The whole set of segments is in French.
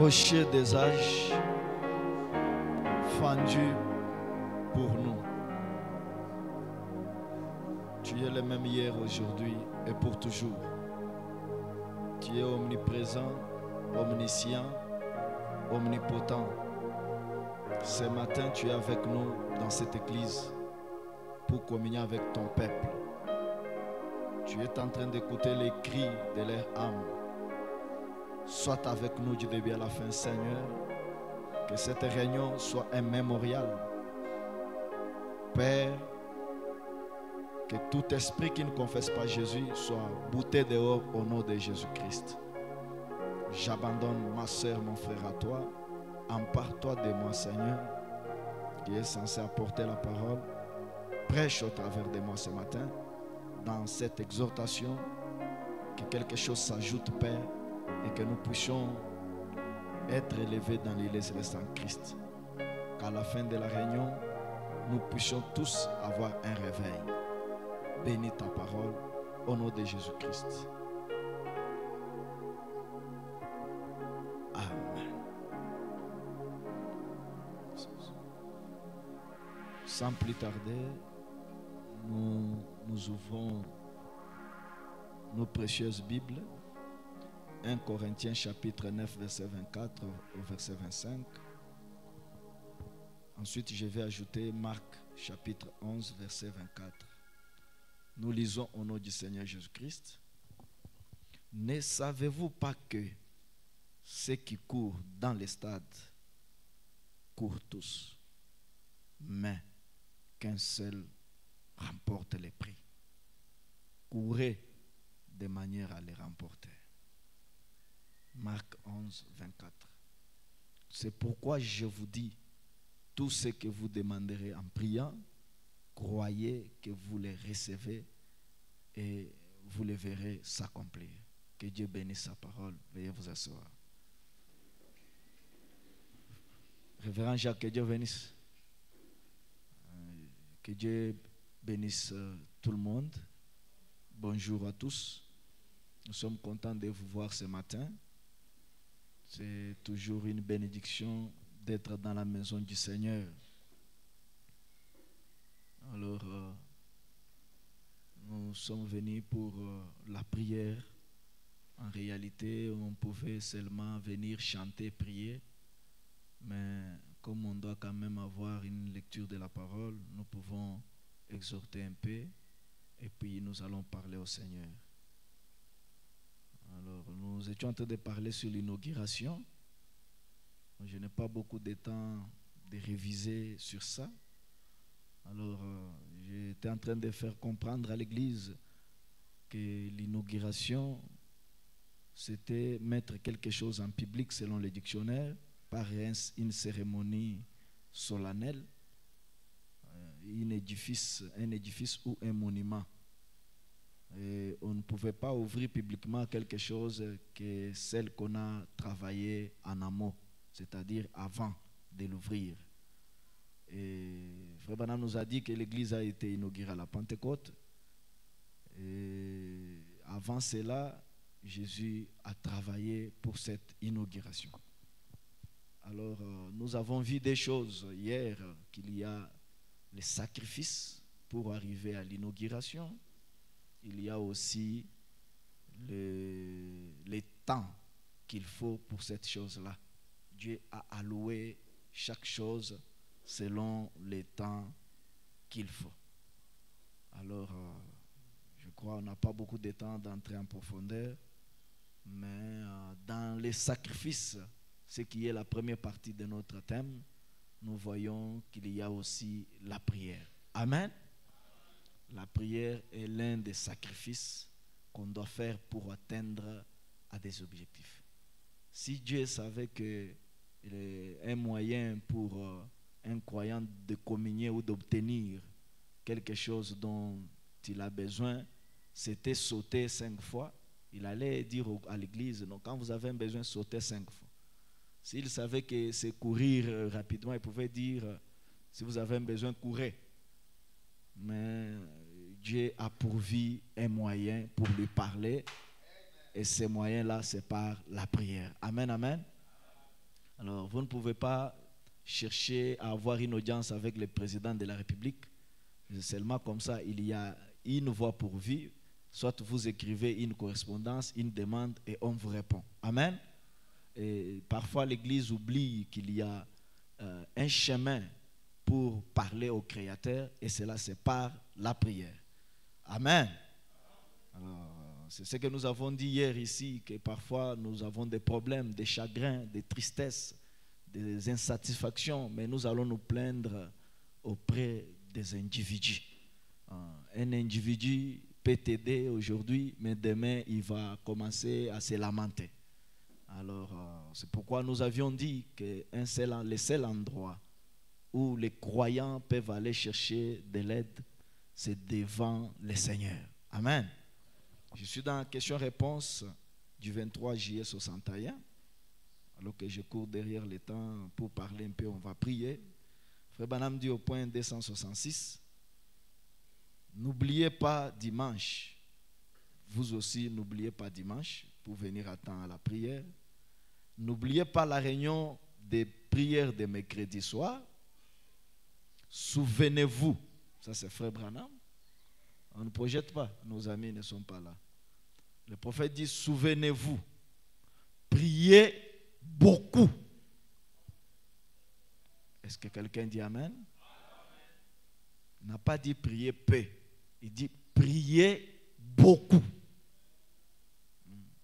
rocher des âges, fendu pour nous. Tu es le même hier, aujourd'hui et pour toujours. Tu es omniprésent, omniscient, omnipotent. Ce matin, tu es avec nous dans cette église pour communier avec ton peuple. Tu es en train d'écouter les cris de leur âme. Sois avec nous du début à la fin, Seigneur. Que cette réunion soit un mémorial. Père, que tout esprit qui ne confesse pas Jésus soit bouté dehors au nom de Jésus-Christ. J'abandonne ma soeur, mon frère à toi. Empare-toi de moi, Seigneur, qui est censé apporter la parole. Prêche au travers de moi ce matin, dans cette exhortation, que quelque chose s'ajoute, Père, et que nous puissions être élevés dans l'île céleste en Christ. Qu'à la fin de la réunion, nous puissions tous avoir un réveil. Bénis ta parole au nom de Jésus-Christ. Amen. Sans plus tarder, nous ouvrons nos précieuses Bibles. 1 Corinthiens chapitre 9, verset 24 au verset 25. Ensuite, je vais ajouter Marc chapitre 11, verset 24. Nous lisons au nom du Seigneur Jésus-Christ. Ne savez-vous pas que ceux qui courent dans les stades courent tous, mais qu'un seul remporte les prix? Courez de manière à les remporter. Marc 11, 24. C'est pourquoi je vous dis, tout ce que vous demanderez en priant, croyez que vous les recevez et vous les verrez s'accomplir. Que Dieu bénisse sa parole. Veuillez vous asseoir. Révérend Jacques, que Dieu bénisse. Que Dieu bénisse tout le monde. Bonjour à tous. Nous sommes contents de vous voir ce matin. C'est toujours une bénédiction d'être dans la maison du Seigneur. Alors, nous sommes venus pour la prière. En réalité, on pouvait seulement venir chanter, prier. Mais comme on doit quand même avoir une lecture de la parole, nous pouvons exhorter un peu et puis nous allons parler au Seigneur. Alors, nous étions en train de parler sur l'inauguration. Je n'ai pas beaucoup de temps de réviser sur ça. Alors, j'étais en train de faire comprendre à l'Église que l'inauguration, c'était mettre quelque chose en public selon le dictionnaire, par une cérémonie solennelle, un édifice ou un monument. Et on ne pouvait pas ouvrir publiquement quelque chose que celle qu'on a travaillé en amont, c'est-à-dire avant de l'ouvrir. Et Frère Branham nous a dit que l'église a été inaugurée à la Pentecôte. Et avant cela, Jésus a travaillé pour cette inauguration. Alors, nous avons vu des choses hier, qu'il y a les sacrifices pour arriver à l'inauguration. Il y a aussi les temps qu'il faut pour cette chose-là. Dieu a alloué chaque chose selon les temps qu'il faut. Alors, je crois qu'on n'a pas beaucoup de temps d'entrer en profondeur, mais dans les sacrifices, ce qui est la première partie de notre thème, nous voyons qu'il y a aussi la prière. Amen. La prière est l'un des sacrifices qu'on doit faire pour atteindre à des objectifs. Si Dieu savait que un moyen pour un croyant de communier ou d'obtenir quelque chose dont il a besoin, c'était sauter 5 fois, il allait dire à l'église, non, quand vous avez besoin, sautez 5 fois. S'il savait que c'est courir rapidement, il pouvait dire, si vous avez besoin, courez. Mais Dieu a pourvu un moyen pour lui parler. Et ce moyen-là, c'est par la prière. Amen, amen. Alors, vous ne pouvez pas chercher à avoir une audience avec le président de la République. Seulement comme ça, il y a une voie pour vivre. Soit vous écrivez une correspondance, une demande et on vous répond. Amen. Et parfois, l'Église oublie qu'il y a un chemin pour parler au Créateur et cela, c'est par la prière. Amen. Alors, c'est ce que nous avons dit hier ici, que parfois nous avons des problèmes, des chagrins, des tristesses, des insatisfactions, mais nous allons nous plaindre auprès des individus. Un individu peut t'aider aujourd'hui, mais demain il va commencer à se lamenter. Alors, c'est pourquoi nous avions dit que le seul endroit où les croyants peuvent aller chercher de l'aide, c'est devant le Seigneur. Amen. Je suis dans la question-réponse du 23 juillet 61. Alors que je cours derrière le temps pour parler un peu, on va prier. Frère Branham dit au point 266, n'oubliez pas dimanche. Vous aussi, n'oubliez pas dimanche pour venir à temps à la prière. N'oubliez pas la réunion des prières de mercredi soir. Souvenez-vous, ça c'est Frère Branham. On ne projette pas, nos amis ne sont pas là. Le prophète dit, souvenez-vous, priez beaucoup. Est-ce que quelqu'un dit Amen? Il n'a pas dit prier peu, il dit prier beaucoup.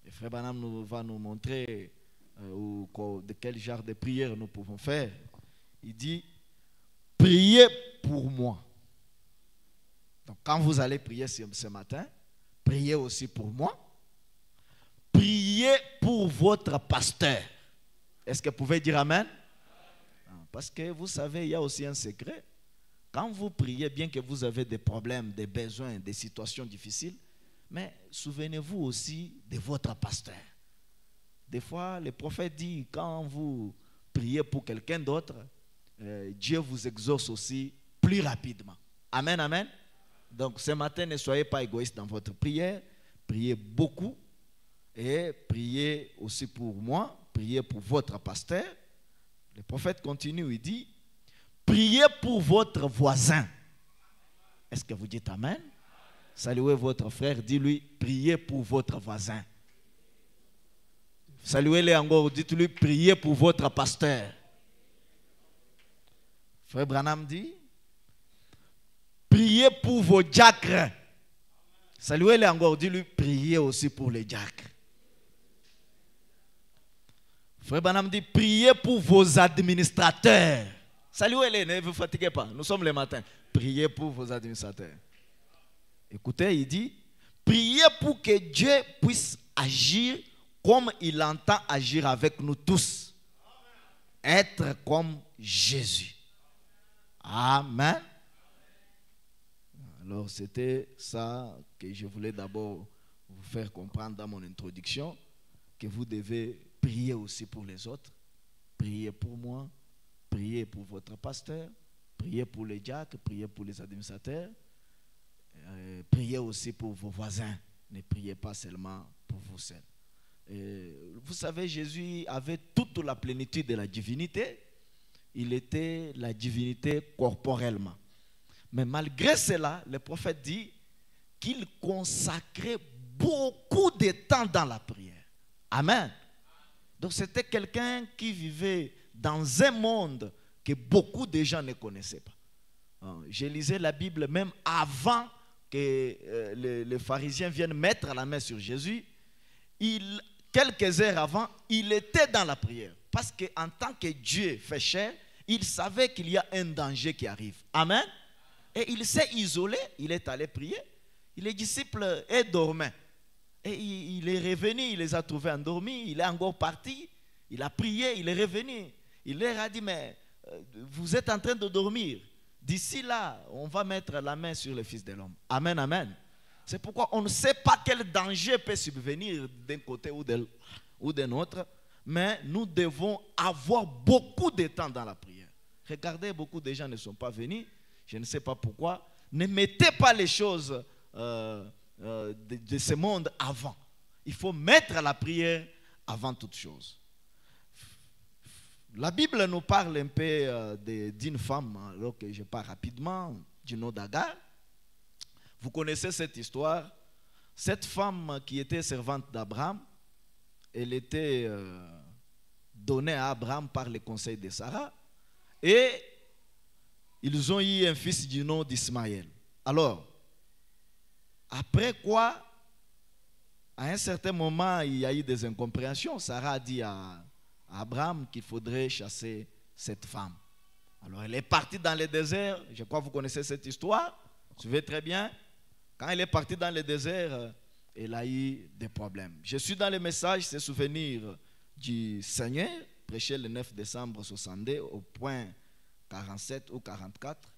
Et Frère Branham va nous montrer de quel genre de prière nous pouvons faire. Il dit, priez pour moi. Donc quand vous allez prier ce matin, priez aussi pour moi. Priez pour votre pasteur. Est-ce que vous pouvez dire Amen? Parce que vous savez, il y a aussi un secret. Quand vous priez, bien que vous avez des problèmes, des besoins, des situations difficiles, mais souvenez-vous aussi de votre pasteur. Des fois, le prophète dit, quand vous priez pour quelqu'un d'autre, Dieu vous exauce aussi plus rapidement. Amen, amen. Donc ce matin, ne soyez pas égoïste dans votre prière. Priez beaucoup et priez aussi pour moi. Priez pour votre pasteur. Le prophète continue, il dit, priez pour votre voisin. Est-ce que vous dites Amen? Saluez votre frère, dis-lui, priez pour votre voisin. Saluez-le encore, dites-lui, priez pour votre pasteur. Frère Branham dit, priez pour vos diacres. Saluez-le encore, dis-lui, priez aussi pour les diacres. Frère Branham dit, priez pour vos administrateurs. Saluez-les, ne vous fatiguez pas, nous sommes le matin. Priez pour vos administrateurs. Écoutez, il dit, priez pour que Dieu puisse agir comme il entend agir avec nous tous. Être comme Jésus. Amen. Alors c'était ça que je voulais d'abord vous faire comprendre dans mon introduction, que vous devez prier aussi pour les autres. Priez pour moi, priez pour votre pasteur, priez pour les diacres, priez pour les administrateurs, priez aussi pour vos voisins. Ne priez pas seulement pour vous seuls. Vous savez, Jésus avait toute la plénitude de la divinité. Il était la divinité corporellement. Mais malgré cela, le prophète dit qu'il consacrait beaucoup de temps dans la prière. Amen. Donc c'était quelqu'un qui vivait dans un monde que beaucoup de gens ne connaissaient pas. Je lisais la Bible même avant que les pharisiens viennent mettre la main sur Jésus. Quelques heures avant, il était dans la prière. Parce qu'en tant que Dieu fait chair, il savait qu'il y a un danger qui arrive. Amen. Et il s'est isolé, il est allé prier. Les disciples dormaient. Et il est revenu, il les a trouvés endormis, il est encore parti. Il a prié, il est revenu. Il leur a dit, mais vous êtes en train de dormir. D'ici là, on va mettre la main sur le Fils de l'homme. Amen, amen. C'est pourquoi on ne sait pas quel danger peut subvenir d'un côté ou d'un autre. Mais nous devons avoir beaucoup de temps dans la prière. Regardez, beaucoup de gens ne sont pas venus. Je ne sais pas pourquoi. Ne mettez pas les choses de ce monde avant. Il faut mettre la prière avant toute chose. La Bible nous parle un peu d'une femme, alors que je parle rapidement, du nom d'Agar. Vous connaissez cette histoire. Cette femme qui était servante d'Abraham, elle était donnée à Abraham par le conseil de Sarah. Et ils ont eu un fils du nom d'Ismaël. Alors, après quoi, à un certain moment, il y a eu des incompréhensions. Sarah a dit à Abraham qu'il faudrait chasser cette femme. Alors, elle est partie dans le désert. Je crois que vous connaissez cette histoire. Vous suivez très bien. Quand elle est partie dans le désert, elle a eu des problèmes. Je suis dans le message, c'est souvenir du Seigneur, prêché le 9 décembre 62, au point 47 ou 44.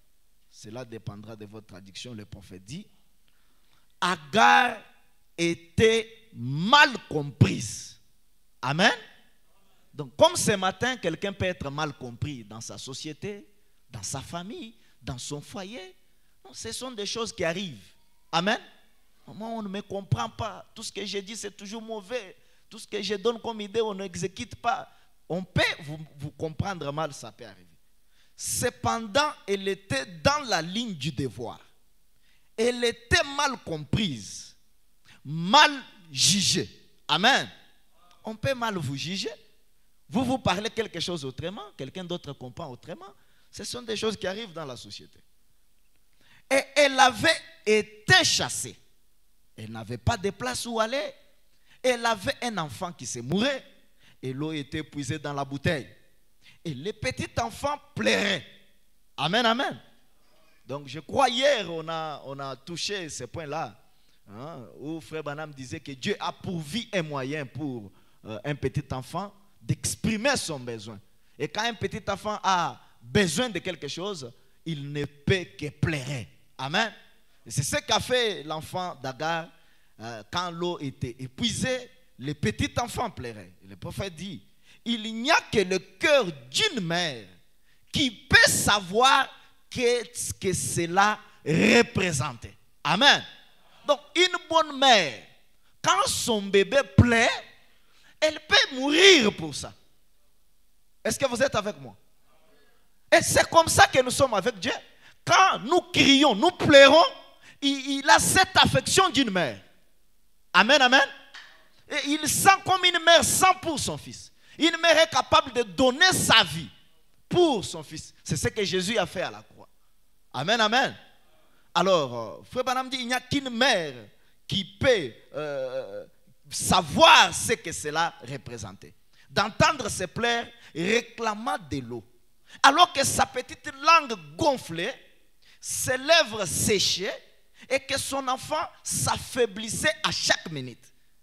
Cela dépendra de votre traduction. Le prophète dit, Agar était mal comprise. Amen. Donc, comme ce matin, quelqu'un peut être mal compris dans sa société, dans sa famille, dans son foyer. Non, ce sont des choses qui arrivent. Amen. Moi, on ne me comprend pas. Tout ce que je dis, c'est toujours mauvais. Tout ce que je donne comme idée, on n'exécute pas. On peut vous comprendre mal, ça peut arriver. Cependant, elle était dans la ligne du devoir. Elle était mal comprise, mal jugée. Amen. On peut mal vous juger. Vous parlez quelque chose autrement, quelqu'un d'autre comprend autrement. Ce sont des choses qui arrivent dans la société. Et elle avait été chassée. Elle n'avait pas de place où aller. Elle avait un enfant qui s'est mouru. Et l'eau était épuisée dans la bouteille. Et le petit enfant pleurait. Amen, amen. Donc je crois hier, on a touché ce point-là. Hein, où Frère Branham disait que Dieu a pourvu un moyen pour un petit enfant d'exprimer son besoin. Et quand un petit enfant a besoin de quelque chose, il ne peut que pleurer. Amen. Et c'est ce qu'a fait l'enfant d'Agar quand l'eau était épuisée. Le petit enfant pleurait. Et le prophète dit, il n'y a que le cœur d'une mère qui peut savoir qu'est-ce que cela représentait. Amen. Donc une bonne mère, quand son bébé pleure, elle peut mourir pour ça. Est-ce que vous êtes avec moi? Et c'est comme ça que nous sommes avec Dieu. Quand nous crions, nous pleurons, il a cette affection d'une mère. Amen, amen. Et il sent comme une mère sent pour son fils. Une mère est capable de donner sa vie pour son fils. C'est ce que Jésus a fait à la croix. Amen, amen. Alors, Frère Branham dit, il n'y a qu'une mère qui peut savoir ce que cela représentait. D'entendre ses pleurs réclamant de l'eau. Alors que sa petite langue gonflait, ses lèvres séchaient et que son enfant s'affaiblissait à chaque minute.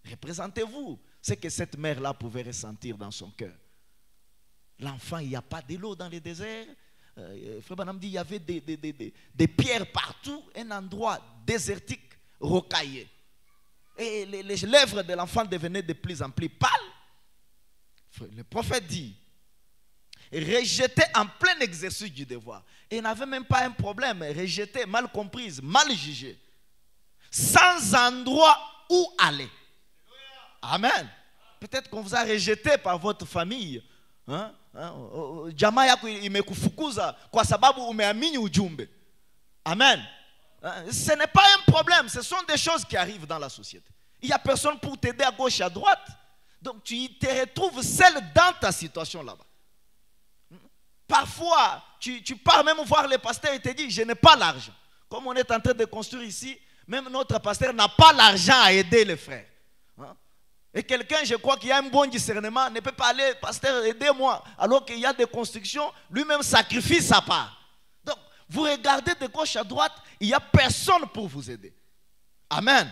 Représentez-vous ce que cette mère-là pouvait ressentir dans son cœur. L'enfant, il n'y a pas de l'eau dans le désert. Frère Branham dit, il y avait des pierres partout, un endroit désertique, rocaillé. Et les lèvres de l'enfant devenaient de plus en plus pâles. Le prophète dit, rejeté en plein exercice du devoir. Et n'avait même pas un problème, rejeté, mal comprise, mal jugé. Sans endroit où aller. Amen. Peut-être qu'on vous a rejeté par votre famille. Jamaa yako imekufukuza kwa sababu umeamini ujumbe. Amen. Ce n'est pas un problème, ce sont des choses qui arrivent dans la société. Il n'y a personne pour t'aider à gauche et à droite. Donc tu te retrouves seul dans ta situation là-bas. Parfois, tu pars même voir le pasteur et te dit, je n'ai pas l'argent. Comme on est en train de construire ici, même notre pasteur n'a pas l'argent à aider les frères. Et quelqu'un, je crois qu'il y a un bon discernement, ne peut pas aller, pasteur, aidez-moi. Alors qu'il y a des constructions, lui-même sacrifie sa part. Donc, vous regardez de gauche à droite, il n'y a personne pour vous aider. Amen.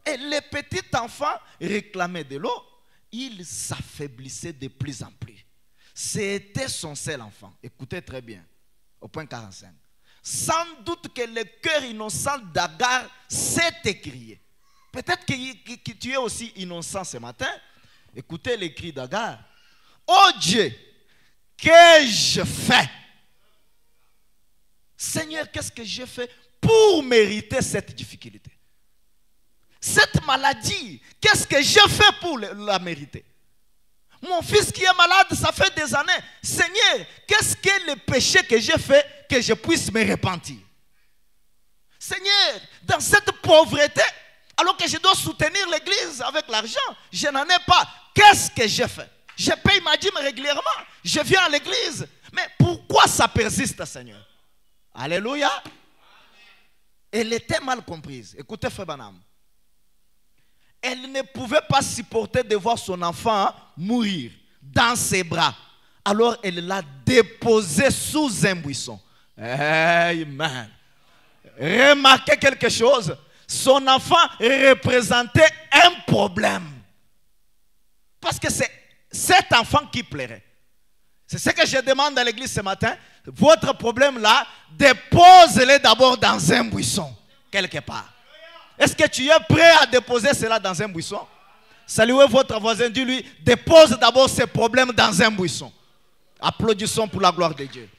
Et les petits enfants réclamaient de l'eau, il s'affaiblissait de plus en plus. C'était son seul enfant. Écoutez très bien, au point 45. Sans doute que le cœur innocent d'Agar s'est écrié. Peut-être que tu es aussi innocent ce matin. Écoutez les cris d'Agar. Oh Dieu, qu'ai-je fait? Seigneur, qu'est-ce que j'ai fait pour mériter cette difficulté? Cette maladie, qu'est-ce que j'ai fait pour la mériter? Mon fils qui est malade, ça fait des années. Seigneur, qu'est-ce que le péché que j'ai fait que je puisse me repentir? Seigneur, dans cette pauvreté, alors que je dois soutenir l'église avec l'argent, je n'en ai pas. Qu'est-ce que j'ai fait? Je paye ma dîme régulièrement. Je viens à l'église. Mais pourquoi ça persiste, Seigneur? Alléluia. Elle était mal comprise. Écoutez, Frère Branham. Elle ne pouvait pas supporter de voir son enfant mourir dans ses bras. Alors elle l'a déposé sous un buisson. Amen. Remarquez quelque chose. Son enfant représentait un problème. Parce que c'est cet enfant qui plairait. C'est ce que je demande à l'église ce matin. Votre problème là, dépose-le d'abord dans un buisson, quelque part. Est-ce que tu es prêt à déposer cela dans un buisson? Saluez votre voisin, dis-lui, dépose d'abord ses problèmes dans un buisson. Applaudissons pour la gloire de Dieu.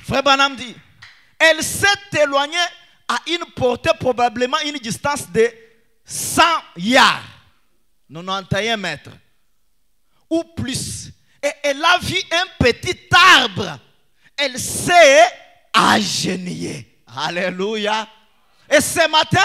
Frère Branham dit, elle s'est éloignée à une portée, probablement une distance de 100 yards, 91 mètres, ou plus. Et elle a vu un petit arbre. Elle s'est agenouillée. Alléluia. Et ce matin,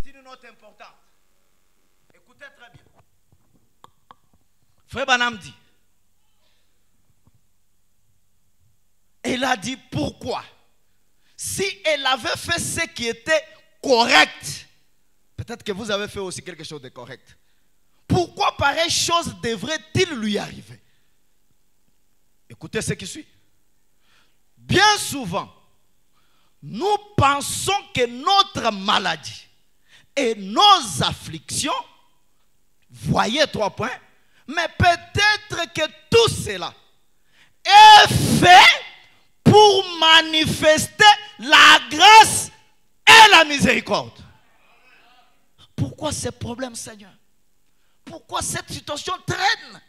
c'est une note importante. Écoutez très bien. Frère Branham dit, elle a dit pourquoi? Si elle avait fait ce qui était correct, peut-être que vous avez fait aussi quelque chose de correct. Pourquoi pareille chose devrait-il lui arriver? Écoutez ce qui suit. Bien souvent, nous pensons que notre maladie et nos afflictions, voyez 3 points, mais peut-être que tout cela est fait pour manifester la grâce et la miséricorde. Pourquoi ces problèmes, Seigneur? Pourquoi cette situation traîne?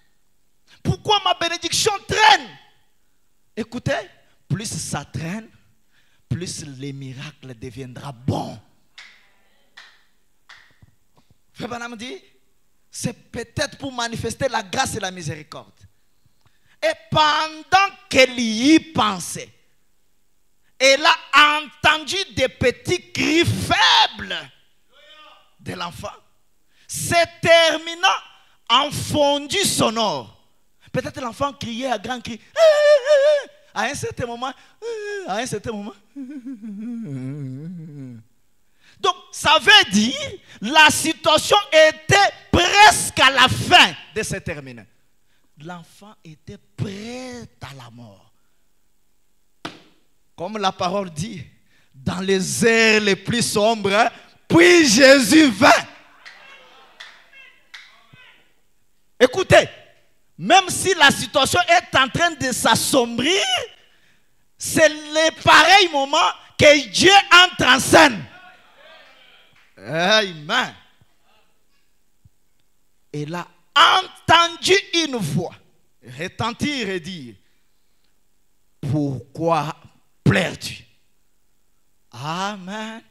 Pourquoi ma bénédiction traîne? Écoutez, plus ça traîne, plus les miracles deviendront bons. Frère Branham dit, c'est peut-être pour manifester la grâce et la miséricorde. Et pendant qu'elle y pensait, elle a entendu des petits cris faibles de l'enfant, se terminant en fondu sonore. Peut-être l'enfant criait à grands cris. À un certain moment. Donc, ça veut dire la situation était presque à la fin de se terminer. L'enfant était prêt à la mort. Comme la parole dit, dans les heures les plus sombres, puis Jésus vint. Écoutez, même si la situation est en train de s'assombrir, c'est le pareil moment que Dieu entre en scène. Amen. Il a entendu une voix retentir et dire: pourquoi pleures-tu? Amen.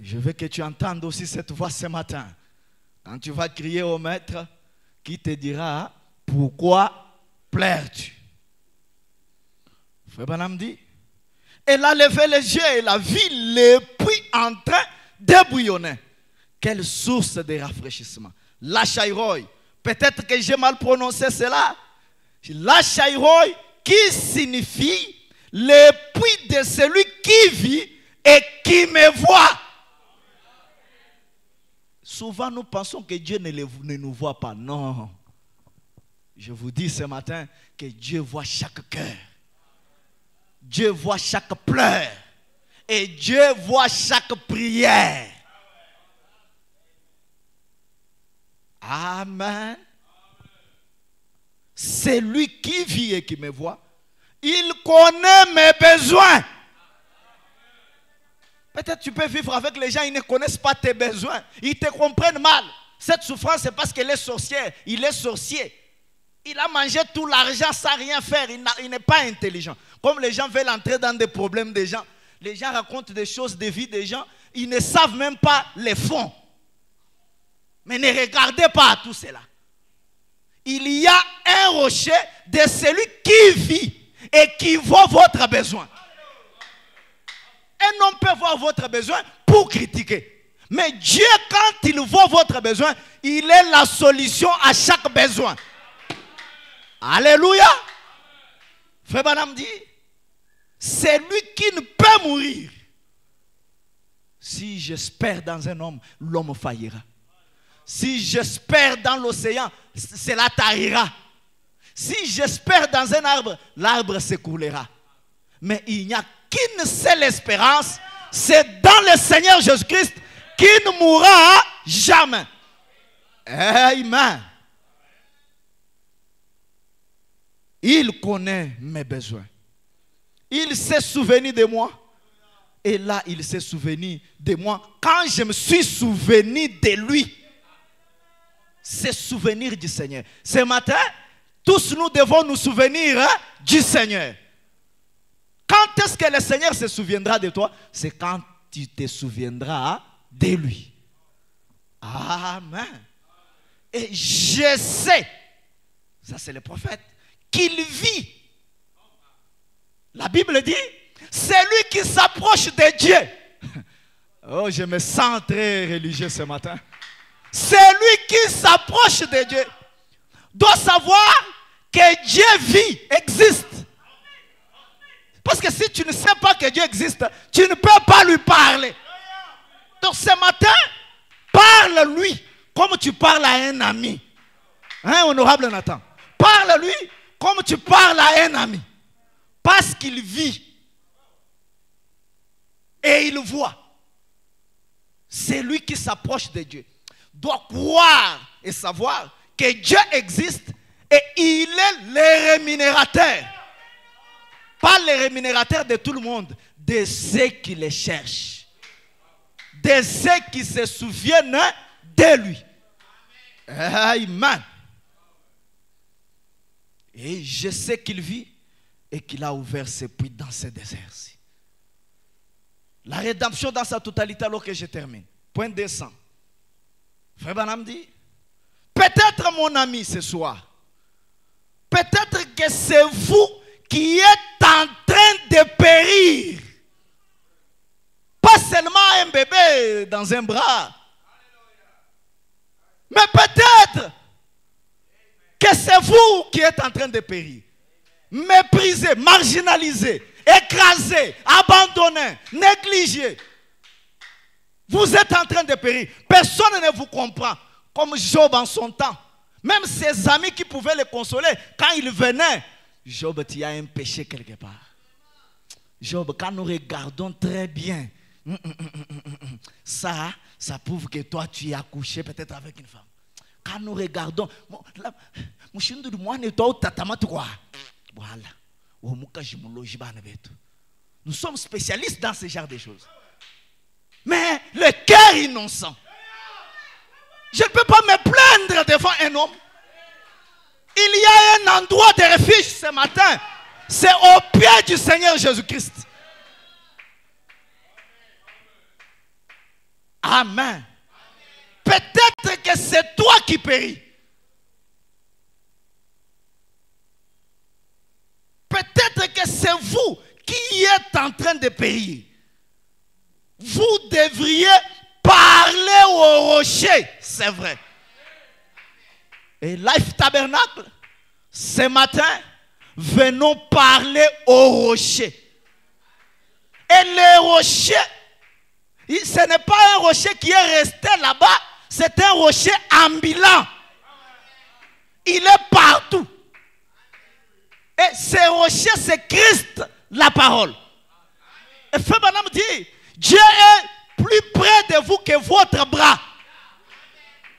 Je veux que tu entendes aussi cette voix ce matin. Quand tu vas crier au maître, qui te dira: pourquoi pleures-tu? Frère Branham dit, elle a levé les yeux et la vu le puits en train de bouillonner. Quelle source de rafraîchissement. La Chairoi, peut-être que j'ai mal prononcé cela. La Chairoi qui signifie le puits de celui qui vit et qui me voit. Souvent nous pensons que Dieu ne nous voit pas. Non. Je vous dis ce matin que Dieu voit chaque cœur. Dieu voit chaque pleur. Et Dieu voit chaque prière. Amen. C'est lui qui vit et qui me voit. Il connaît mes besoins. Peut-être tu peux vivre avec les gens, ils ne connaissent pas tes besoins. Ils te comprennent mal. Cette souffrance, c'est parce qu'elle est sorcière. Il est sorcier. Il a mangé tout l'argent sans rien faire. Il n'est pas intelligent. Comme les gens veulent entrer dans des problèmes des gens. Les gens racontent des choses de vie des gens. Ils ne savent même pas les fonds. Mais ne regardez pas à tout cela. Il y a un rocher de celui qui vit et qui voit votre besoin. Un homme peut voir votre besoin pour critiquer. Mais Dieu, quand il voit votre besoin, il est la solution à chaque besoin. Alléluia. Frère Branham dit, c'est lui qui ne peut mourir. Si j'espère dans un homme, l'homme faillira. Si j'espère dans l'océan, cela tarira. Si j'espère dans un arbre, l'arbre s'écoulera. Mais il n'y a qu'une seule espérance, c'est dans le Seigneur Jésus-Christ qui ne mourra jamais. Amen. Il connaît mes besoins. Il s'est souvenu de moi. Et là, il s'est souvenu de moi quand je me suis souvenu de lui. C'est souvenir du Seigneur. Ce matin, tous nous devons nous souvenir du Seigneur. Quand est-ce que le Seigneur se souviendra de toi? C'est quand tu te souviendras de lui. Amen. Et je sais, ça c'est le prophète, qu'il vit. La Bible dit, c'est lui qui s'approche de Dieu. Oh, je me sens très religieux ce matin. C'est lui qui s'approche de Dieu. Doit savoir que Dieu vit, existe. Parce que si tu ne sais pas que Dieu existe, tu ne peux pas lui parler. Donc ce matin, parle-lui comme tu parles à un ami. Hein, honorable Nathan? Parle-lui comme tu parles à un ami. Parce qu'il vit. Et il voit. C'est lui qui s'approche de Dieu. Doit croire et savoir que Dieu existe et il est le rémunérateur. Pas le rémunérateur de tout le monde, de ceux qui le cherchent. De ceux qui se souviennent de lui. Amen. Et je sais qu'il vit et qu'il a ouvert ses puits dans ce désert-ci. La rédemption dans sa totalité, alors que je termine. Point 200. Frère Branham dit, peut-être mon ami ce soir, peut-être que c'est vous qui êtes en train de périr. Pas seulement un bébé dans un bras. Mais peut-être que c'est vous qui êtes en train de périr. Méprisé, marginalisé, écrasé, abandonné, négligé. Vous êtes en train de périr. Personne ne vous comprend. Comme Job en son temps. Même ses amis qui pouvaient le consoler, quand il venait, Job, tu as un péché quelque part. Job, quand nous regardons très bien, ça prouve que toi, tu as couché peut-être avec une femme. quand nous regardons, nous sommes spécialistes dans ce genre de choses. Mais le cœur innocent, je ne peux pas me plaindre devant un homme. Il y a un endroit de refuge ce matin. C'est au pied du Seigneur Jésus-Christ. Amen. Peut-être que c'est toi qui péris. Peut-être que c'est vous qui êtes en train de périr. Vous devriez parler au rocher, c'est vrai. Et Life Tabernacle, ce matin, venons parler au rocher. Et le rocher, ce n'est pas un rocher qui est resté là-bas, c'est un rocher ambulant. Il est partout. Et ce rocher, c'est Christ, la parole. Et Frère Branham dit, Dieu est plus près de vous que votre bras.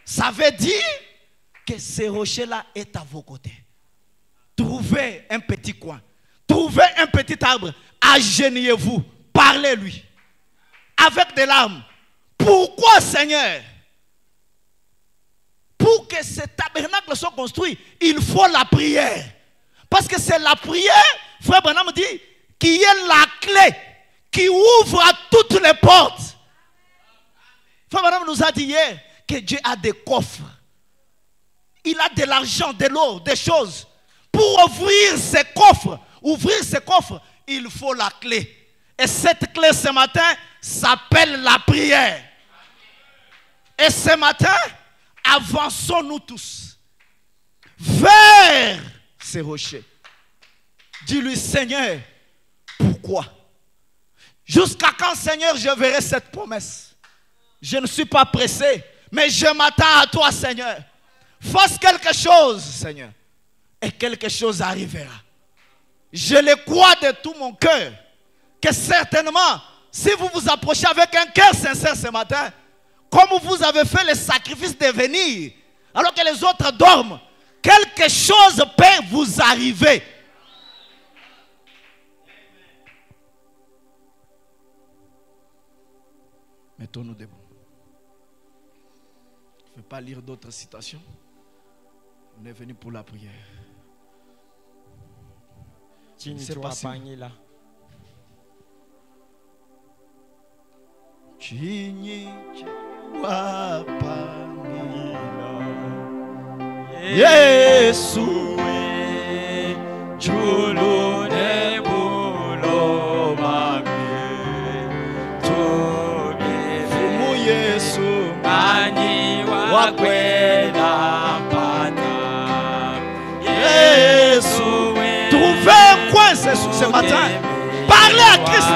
Ça veut dire que ce rocher-là est à vos côtés. Trouvez un petit coin. Trouvez un petit arbre. Agenouillez-vous. Parlez-lui. Avec des larmes. Pourquoi, Seigneur? Pour que ce tabernacle soit construit, il faut la prière. Parce que c'est la prière, Frère Branham dit, qui est la clé, qui ouvre à toutes les portes. Frère Branham nous a dit hier que Dieu a des coffres. Il a de l'argent, de l'eau, des choses. Pour ouvrir ces coffres, il faut la clé. Et cette clé ce matin s'appelle la prière. Et ce matin, avançons-nous tous vers ces rochers. Dis-lui, Seigneur, pourquoi? Jusqu'à quand, Seigneur, je verrai cette promesse? Je ne suis pas pressé, mais je m'attends à toi, Seigneur. Fasse quelque chose, Seigneur, et quelque chose arrivera. Je le crois de tout mon cœur, que certainement, si vous vous approchez avec un cœur sincère ce matin, comme vous avez fait le sacrifice de venir, alors que les autres dorment, quelque chose peut vous arriver. Mettons-nous debout. Je ne vais pas lire d'autres citations. On est venu pour la prière. C'est passé. Chini Yesu Julu nebulo mami Fumu Yesu Mani wakwena pata Yesu Trouvez un coin ce matin. Parlez à Christ.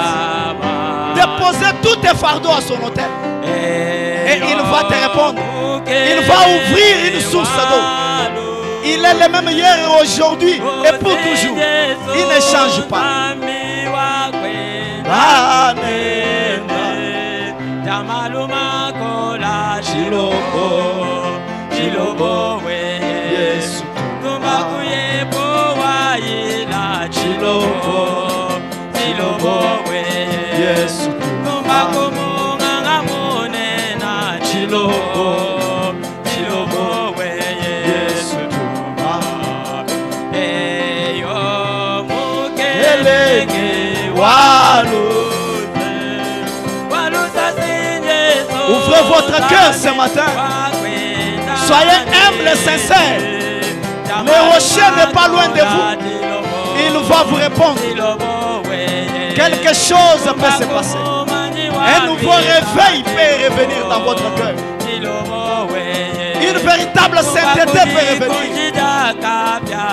Déposez tous tes fardeaux à son autel. Et il va te répondre. Il va ouvrir une source d'eau. Il est le même hier et aujourd'hui et pour toujours. Il ne change pas. Ouvrez votre cœur ce matin. Soyez humbles et sincères. Le rocher n'est pas loin de vous. Il va vous répondre. Quelque chose peut se passer. Un nouveau réveil peut revenir dans votre cœur. Une véritable sainteté peut revenir.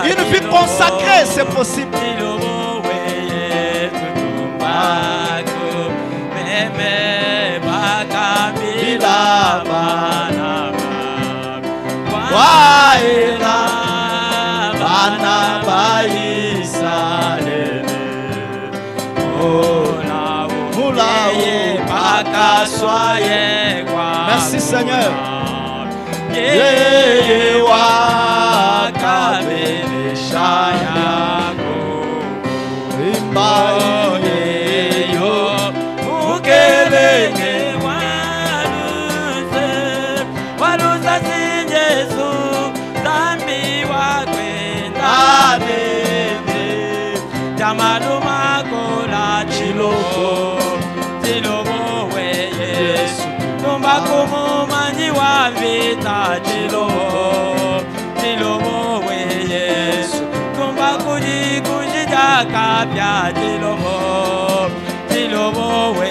Une vie consacrée, c'est possible. Merci Seigneur. yeye wakamilisha yako. Imbayo mukelenge walusa si Yesu zambi wakwenda nene tamaluma kola chilomo we Yesu tumba kumumanyi wa vita chilomo we Yesu tumba kujikunjija kapya chilomo we